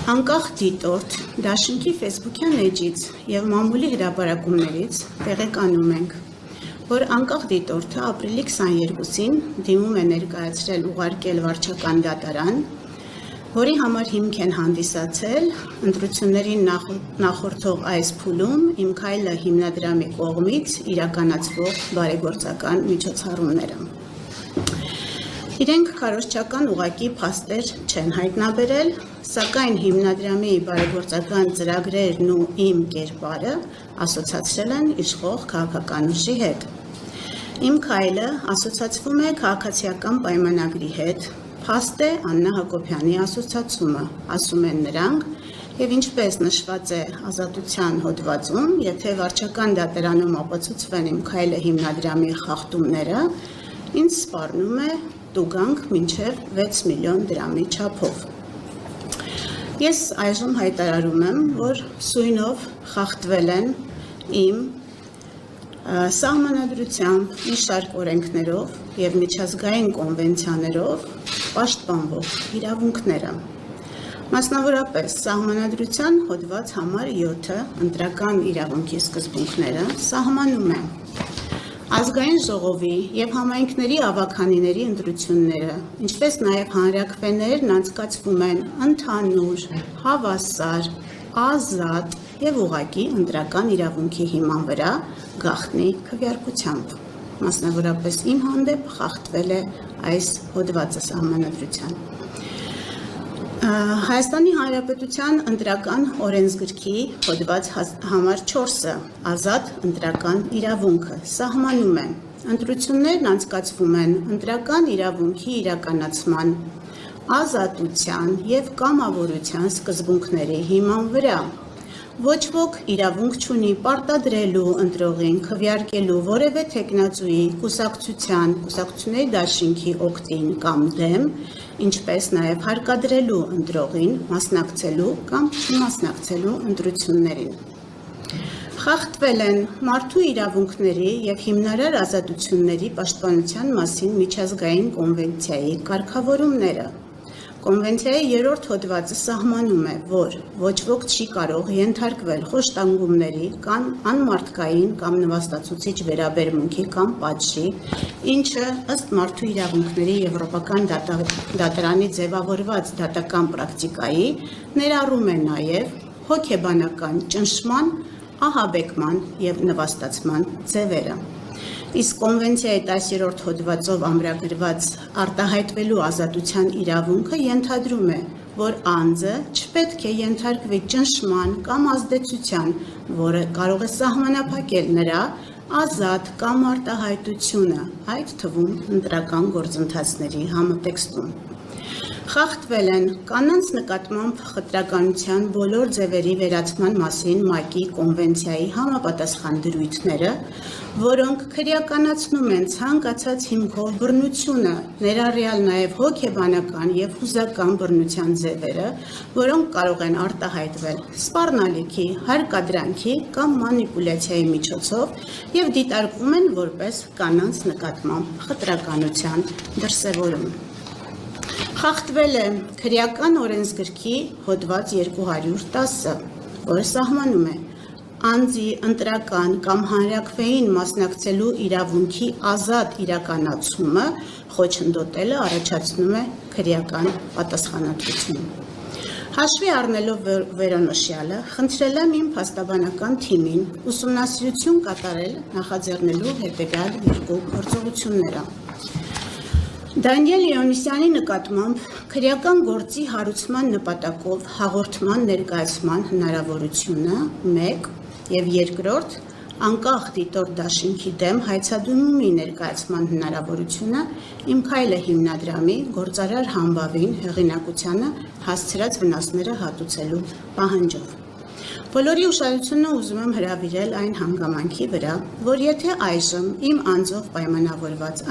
Անկախ դիտորդ դաշինքի ֆեյսբուքյան էջից և մամուլի հրապարակումներից տեղեկանում ենք, որ անկախ դիտորդը ապրիլի 22-ին դիմում է ներկայացրել ուղարկել վարչական դատարան, որի համար հիմք են հանդիսացել ընտրություններին նախորդող այս փուլում «Իմ քայլը» հիմնադրամի կողմից իրականացվող բարեգործական միջոցառումները։ Իրենք քարոզչական ուղղակի փաստեր չեն հայտնաբերել, սակայն հիմնադրամի բարեգործական ծրագրերն ու իմ կերպարը ասոցացրել են իշխող քաղաքական ուժի հետ։ Իմ քայլը ասոցացվում է քաղաքացիական պայմանագրի հետ, փաստ է Աննա Հակոբյանի ասոցացումը, ասում են նրանք, և ինչպես նշված է Ազատության հոդվածում, եթե վարչական դատարանում ապացուցվեն Իմ քայլը հիմնադրամի խախտումները, ինձ սպառնում է տուգանք մինչև 6 միլիոն դրամի չափով։ Ես այժմ հայտարարում եմ, որ սույնով խախտվել են իմ սահմանադրությամբ, մի շարք օրենքներով և միջազգային կոնվենցիաներով պաշտպանվող իրավունքները։ Մասնավորապես սահմանադրության հոդված համար 7-ը ընտրական իրավունքի սկզբունքները սահմանում է Ազգային ժողովի և համայնքների ավագանիների ընտրությունները, ինչպես նաև հանրաքվեներն անցկացվում են ընդհանուր, հավասար, ազատ և ուղղակի ընտրական իրավունքի հիման վրա գաղտնի քվեարկությամբ։ Մասնավորապես իմ հանդեպ խախտվել է այս հոդվածը սահմանադրության։ Հայաստանի Հանրապետության ընտրական օրենսգրքի հոդված համար 4-ը ազատ ընտրական իրավունքը սահմանում է։ Ընտրություններն անցկացվում են ընտրական իրավունքի իրականացման, ազատության և կամավորության սկզբունքների հիման վրա։ Ոչ ոք իրավունք չունի պարտադրելու ընտրողին քվեարկելու որևէ թեկնածուի, կուսակցության, կուսակցությունների դաշինքի օգտին կամ դեմ, ինչպես նաև հարկադրելու ընտրողին մասնակցելու կամ չմասնակցելու ընտրություններին։ Խախտվել են մարդու իրավունքների և հիմնարար ազատությունների պաշտպանության մասին միջազգային կոնվենցիայի կարգավորումները։ Կոնվենցիայի 3-րդ հոդվածը սահմանում է, որ ոչ ոք չի կարող ենթարկվել խոշտանգումների կամ անմարդկային կամ նվաստացուցիչ վերաբերմունքի կամ պատժի, ինչը ըստ Մարդու իրավունքների Եվրոպական դատարանի ձևավորված դատական պրակտիկայի ներառում է նաև հոգեբանական ճնշման, ահաբեկման և նվաստացման ձևերը։ Իսկ կոնվենցիայի 10-րդ հոդվածով ամրագրված արտահայտվելու ազատության իրավունքը ենթադրում է, որ անձը չպետք է ենթարկվի ճնշման կամ ազդեցության, որը կարող է սահմանափակել նրա ազատ կամ արտահայտությունը, այդ թվում ընտրական գործընթացների համատեքստում։ Խախտվել են կանանց նկատմամբ խտրականության բոլոր ձևերի վերացման մասին ՄԱԿ-ի կոնվենցիայի համապատասխան դրույթները, որոնք քրեականացնում են ցանկացած հիմքով բռնությունը, ներառյալ նաև հոգեբանական և հուզական բռնության ձևերը, որոնք կարող են արտահայտվել սպառնալիքի, հարկադրանքի կամ մանիպուլյացիայի միջոցով և դիտարկվում են որպես կանանց նկատմամբ խտրականության դրսևորում։ Խախտվել է քրեական օրենսգրքի հոդված 210-ը, որը սահմանում է անձի ընտրական կամ հանրաքվեին մասնակցելու իրավունքի ազատ իրականացումը խոչընդոտելը առաջացնում է քրեական պատասխանատվություն։ Հաշվի առնելով վերոնշյալը, խնդրել եմ իմ փաստաբանական թիմին ուսումնասիրություն կատարել նախաձեռնելու հետևյալ երկու գործողությունները։ Դանիել Իոնիսյանի նկատմամբ քրեական գործի հարուցման նպատակով հաղորդման ներկայացման հնարավորությունը 1 և 2. Անկախ դիտորդ դաշինքի դեմ հայցադիմումի ներկայացման հնարավորությունը Իմ քայլը հիմնադրամի գործարար համբավին հեղինակությանը հասցրած վնասները հատուցելու պահանջով։ Բոլորի ուշադրությունը ուզում եմ հրավիրել այն հանգամանքի վրա, որ եթե այժմ իմ անձով պայմանավորված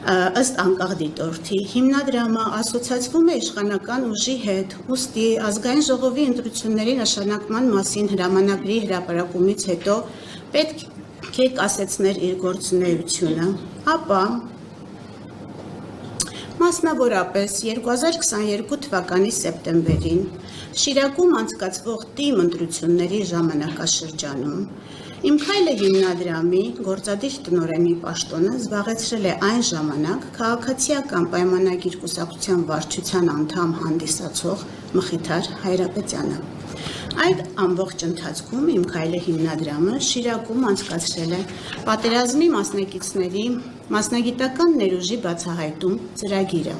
ըստ անկախ դիտորդի հիմնադրամը ասոցացվում է իշխանական ուժի հետ, ուստի ազգային ժողովի ընտրությունների նշանակման մասին հրամանագրի հրապարակումից հետո պետք է կասեցներ իր գործունեությունը, ապա Մասնավորապես 2022 թվականի սեպտեմբերին Շիրակում անցկացվող ՏԻՄ ընտրությունների ժամանակաշրջանում Իմ քայլը հիմնադրամի գործադիր տնօրենի պաշտոնը զբաղեցրել է այն ժամանակ քաղաքացիական պայմանագիր կուսակցության վարչության անդամ հանդիսացող Մխիթար Հայրապետյանը։ Այդ ամբողջ ընթացքում Իմ քայլը հիմնադրամը Շիրակում անցկացրել է պատերազմի մասնակիցների մասնագիտական ներուժի բացահայտում ծրագիրը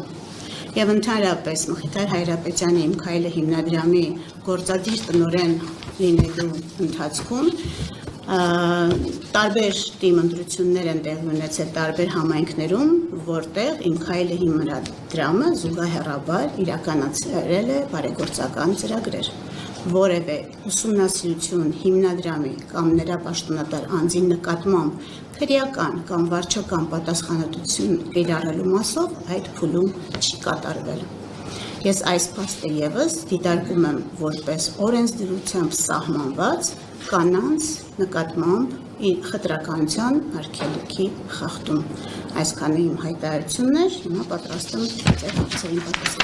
եւ ընդհանրապես Մխիթար Հայրապետյանի Իմ քայլը հիմնադրամի գործադիր տնօրեն լինելու ընթացքում տարբեր ՏԻՄ ընտրություններ են տեղի ունեցել տարբեր համայնքներում, որտեղ Իմ քայլը հիմնադրամը զուգահեռաբար իրականացրել է բարեգործական ծրագրեր։ Որևէ ուսումնասիրություն հիմնադրամի կամ նրա պաշտոնատար անձի նկատմամբ քրեական կամ վարչական պատասխանատվություն կիրառելու մասով այդ փուլում չի կատարվել։ Ես այս փաստը ևս դիտարկում եմ որպես օրենսդրությամբ սահմանված կանանց նկատմամբ խտրականության արգելքի խախտում։ Այսքանը իմ հայտարարությունն էր, հիմա պատրաստ եմ ձեր հարցերին պատասխանել։